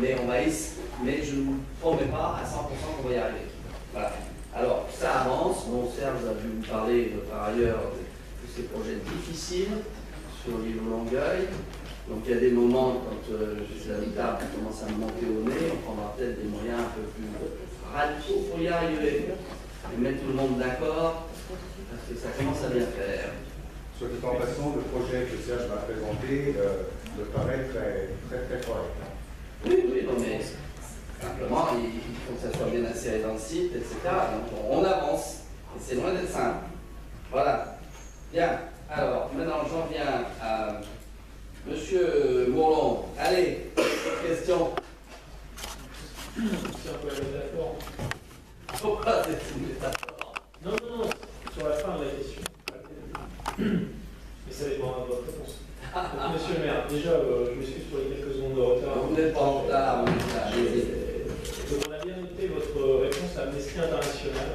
mais mais je ne vous promets pas à 100% qu'on va y arriver. Voilà. Alors, ça avance. Bon, Serge a dû vous parler par ailleurs de ces projets difficiles sur l'île Longueuil. Donc, il y a des moments, quand l'habitat commence à me monter au nez, on prendra peut-être des moyens un peu plus radicaux pour y arriver. Et mettre tout le monde d'accord, parce que ça commence à bien faire. Soit dit en passant, le projet que Serge m'a présenté me paraît très correct. Oui, non, mais simplement, il faut que ça soit bien inséré dans le site, etc. Donc, on avance. Et c'est loin d'être simple. Voilà. Bien. Alors, maintenant, j'en viens à Monsieur Mourlon. Allez, question. C'est un peu la métaphore. Pourquoi c'est une métaphore? Non, sur la fin de la question. Mais ça dépend de votre réponse. Donc, monsieur le maire, déjà, je m'excuse pour les quelques secondes de retard. Vous n'êtes pas en retard, on est là. Donc, on a bien noté votre réponse à Amnesty International.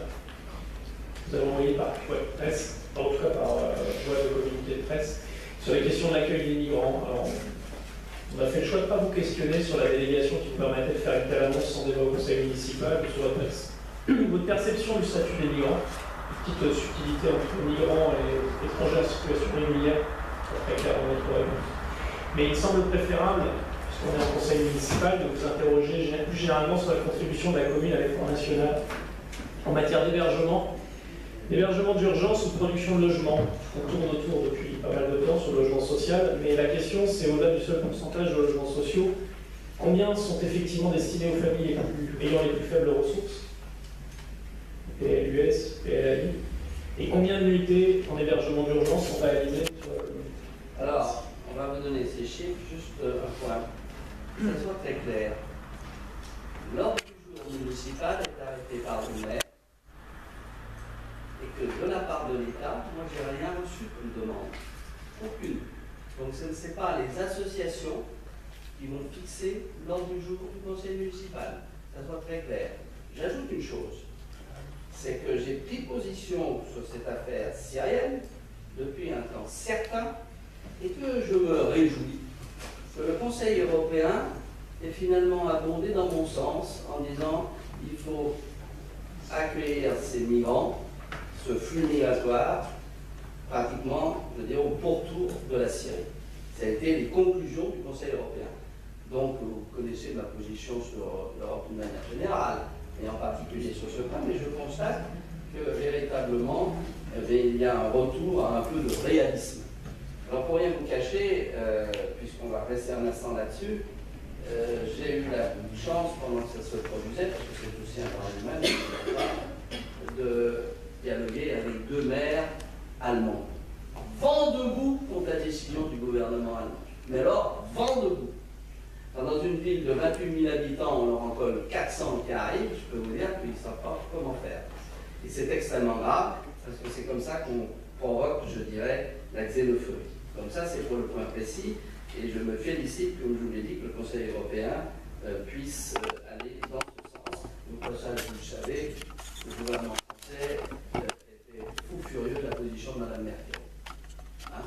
Vous avez envoyé par presse, en tout cas par voie de communiqué de presse, sur les questions de l'accueil des migrants. Alors, on a fait le choix de ne pas vous questionner sur la délégation qui vous permettait de faire une telle annonce sans débat au conseil municipal ou sur la presse. Votre perception du statut des migrants, petite subtilité entre migrants et étrangers en situation régulière, très clairement notre réponse. Mais il semble préférable, puisqu'on est en conseil municipal, de vous interroger plus généralement sur la contribution de la commune à l'effort national en matière d'hébergement d'urgence ou de production de logement. On tourne autour depuis pas mal de temps sur le logement social, mais la question c'est au-delà du seul pourcentage de logements sociaux, combien sont effectivement destinés aux familles ayant les plus faibles ressources, PLUS, PLAI, et combien de nuitées en hébergement d'urgence sont réalisées sur la commune? Alors, on va vous donner ces chiffres, juste un point. Que ça soit très clair. L'ordre du jour municipal est arrêté par le maire et que de la part de l'État, moi, j'ai rien reçu comme demande. Aucune. Donc, ce ne sont pas les associations qui vont fixer l'ordre du jour du conseil municipal. Que ça soit très clair. J'ajoute une chose. C'est que j'ai pris position sur cette affaire syrienne depuis un temps certain et que je me réjouis que le Conseil européen ait finalement abondé dans mon sens en disant il faut accueillir ces migrants, ce flux migratoire, pratiquement, je veux dire, au pourtour de la Syrie. Ça a été les conclusions du Conseil européen. Donc, vous connaissez ma position sur l'Europe d'une manière générale, et en particulier sur ce point, mais je constate que véritablement, il y a un retour à un peu de réalisme. Alors pour rien vous cacher, puisqu'on va rester un instant là-dessus, j'ai eu la chance pendant que ça se produisait, parce que c'est aussi un droit humain, de dialoguer avec deux maires allemands. Vent debout contre la décision du gouvernement allemand. Mais alors, vent debout. Dans une ville de 28 000 habitants, on leur en colle 400 qui arrivent, je peux vous dire qu'ils ne savent pas comment faire. Et c'est extrêmement grave, parce que c'est comme ça qu'on provoque, je dirais, la xénophobie. Comme ça, c'est pour le point précis, et je me félicite, comme je vous l'ai dit, que le Conseil européen puisse aller dans ce sens. Au passage, vous le savez, le gouvernement français était fou furieux de la position de Mme Merkel. Hein,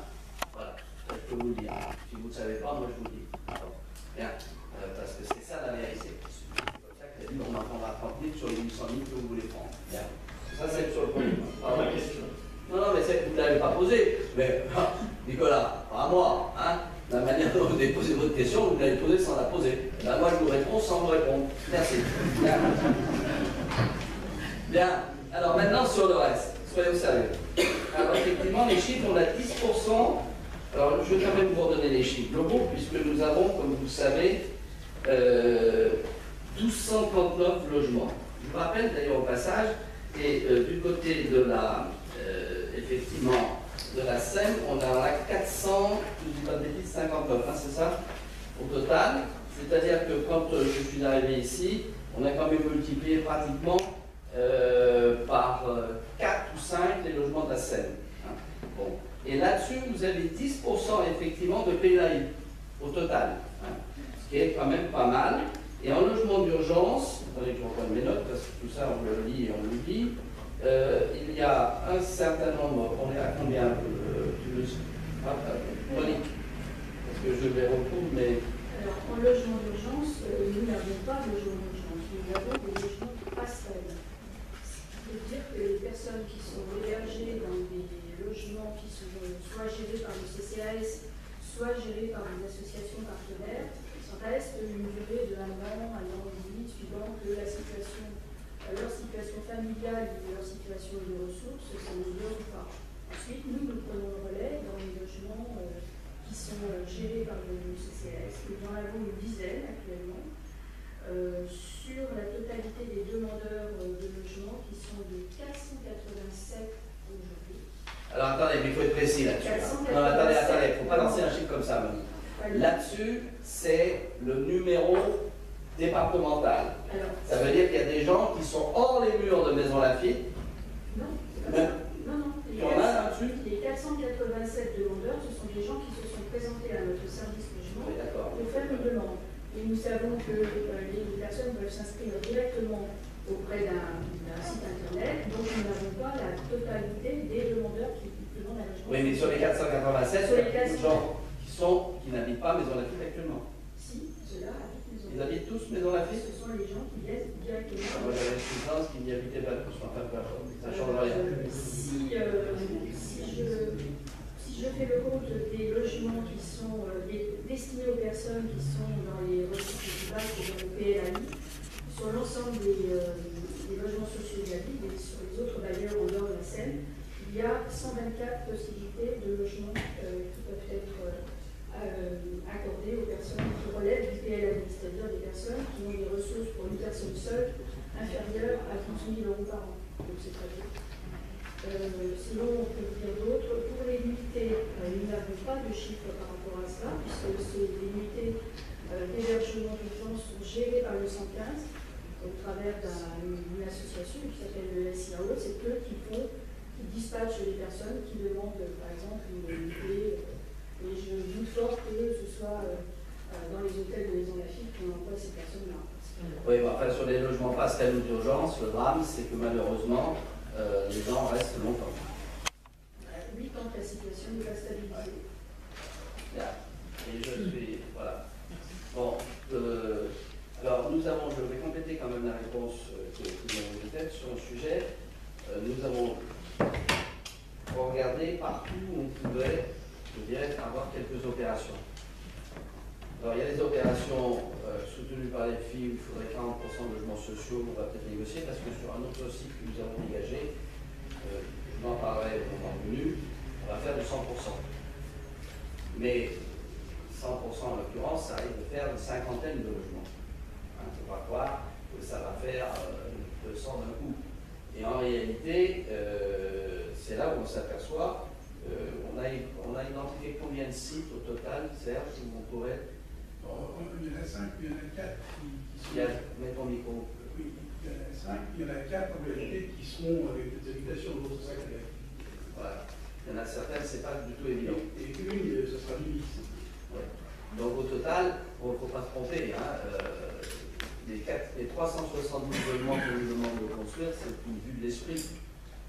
voilà, je peux vous le dire. Si vous ne le savez pas, moi je vous le dis. Bien, parce que c'est ça la vérité. C'est comme ça qu'elle a dit on m'entendra 30 000 sur les 800 000 que vous voulez prendre. Bien. Ça, c'est sur le premier point. Pas ma question. Non, mais vous ne l'avez pas posé. Mais, Nicolas, pas à moi. Hein, la manière dont vous avez posé votre question, vous l'avez posée sans la poser. Là, moi, je vous réponds sans vous répondre. Merci. Bien. Bien. Alors, maintenant, sur le reste. Soyons sérieux. Alors, effectivement, les chiffres, on a 10%. Alors, je vais quand même vous redonner les chiffres globaux, puisque nous avons, comme vous le savez, 1239 logements. Je vous rappelle d'ailleurs au passage, et du côté de la, effectivement, de la Seine, on a 400, je ne dis pas de bêtises, 59, hein, c'est ça, au total. C'est-à-dire que quand je suis arrivé ici, on a quand même multiplié pratiquement par 4 ou 5 les logements de la Seine. Hein. Bon. Et là-dessus, vous avez 10% effectivement de PLAI au total, hein, ce qui est quand même pas mal. Et en logement d'urgence, attendez que je reprenne mes notes, parce que tout ça on le lit et on l'oublie, il y a un certain nombre, on est à combien Monique, parce que je les retrouve, mais... Alors, en logement d'urgence, il y pas de logement d'urgence, nous avons des logements passerelles. Ce qui veut dire que les personnes qui sont hébergées dans des logements qui sont soit gérés par le CCAS, soit gérés par des associations partenaires, restent une durée de 1 an et demi, suivant que leur situation familiale ou leur situation de ressources s'améliore ou pas. Ensuite, nous prenons le relais dans les logements qui sont gérés par le CCAS. Nous en avons une dizaine actuellement. Sur la totalité des demandeurs de logement, qui sont de 487 aujourd'hui. Alors attendez, mais il faut être précis là-dessus. Non, attendez, il ne faut pas lancer un chiffre comme ça, Monique. Là-dessus, c'est le numéro départemental. Alors, ça veut dire qu'il y a des gens qui sont hors les murs de Maison Lafitte. Non, non. Il y en a là-dessus. Les 487 demandeurs, ce sont des gens qui se sont présentés à notre service logement pour faire une demande. Et nous savons que les personnes peuvent s'inscrire directement auprès d'un site internet, donc nous n'avons pas la totalité des demandeurs qui demandent un logement. Oui, mais sur les 487, il y a beaucoup de gens qui n'habitent pas Maison Lafitte actuellement. Si, ceux-là habitent Maison Lafitte. Ils habitent tous Maison Lafitte? Ce sont les gens qui viennent directement. Moi j'avais une pense qu'ils n'y habitaient pas tous, enfin peu importe, ça ne change rien. Si je fais le compte des logements qui sont destinés aux personnes qui sont dans les ressources les plus basses, dans le PLAI, sur l'ensemble des logements sociaux de la ville et sur les autres bailleurs en dehors de la Seine, il y a 124 possibilités de logements qui peuvent être accordés aux personnes qui relèvent du PLAI, c'est-à-dire des personnes qui ont des ressources pour une personne seule inférieures à 38 000 € par an. Donc c'est très bien. Sinon, on peut dire d'autres. Pour les nuitées, nous n'avons pas de chiffres par rapport à cela, puisque les nuitées d'hébergement d'urgence sont gérées par le 115 au travers d'une association qui s'appelle le SIAO. C'est eux qui dispatchent les personnes qui demandent, par exemple, une nuitée. Et je doute fort que ce soit dans les hôtels de Maison Lafitte qu'on emploie ces personnes-là. Oui, bah, enfin, sur les logements passerelles ou d'urgence, le drame, c'est que malheureusement, les gens restent longtemps. Oui, quand la situation n'est pas stabilisée. Bien. Et je suis. Voilà. Bon. Alors, je vais compléter quand même la réponse que nous avons faite sur le sujet. Nous avons regardé partout où on pouvait, je dirais, avoir quelques opérations. Alors, il y a des opérations soutenues par les filles où il faudrait 40% de logements sociaux, on va peut-être négocier, parce que sur un autre site que nous avons engagé, je m'en parlerai au moment venu, on va faire du 100%. Mais 100% en l'occurrence, ça arrive de faire une cinquantaine de logements. Il ne faut pas croire que ça va faire 200 d'un coup. Et en réalité, c'est là où on s'aperçoit, on a identifié combien de sites au total, Serge, où on pourrait... Il y en a 5, il y en a 4 qui sont... Mets ton micro. Oui, il y en a 5, il y en a 4 en réalité qui seront avec des habitations de votre sac. Voilà. Il y en a certaines, c'est pas du tout évident. Et une, ce sera du 10. Ouais. Donc au total, il ne faut pas se tromper, hein, les 370 logements que nous demandons de construire, c'est une vue de l'esprit.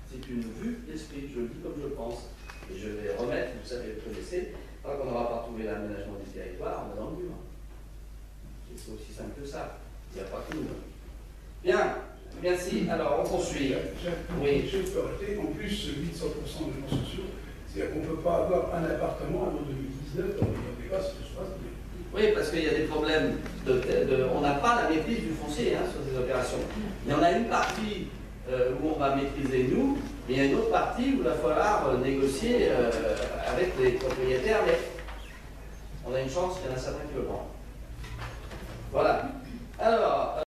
C'est une vue de l'esprit, je le dis comme je pense. Et je vais remettre, vous savez, vous connaissez, tant qu'on n'aura pas trouvé l'aménagement du territoire, on est dans le mur. C'est aussi simple que ça. Il n'y a pas que nous. Bien, merci. Alors, on poursuit. Oui. Je peux rajouter, en plus, celui de 100% de logements sociaux, c'est-à-dire qu'on ne peut pas avoir un appartement avant 2019 dans les débats si tout se passe bien. Oui, parce qu'il y a des problèmes on n'a pas la maîtrise du foncier sur ces opérations. Il y en a une partie où on va maîtriser nous, mais il y a une autre partie où il va falloir négocier avec les propriétaires, mais on a une chance qu'il y en a certains qui le vendent. Voilà. Alors,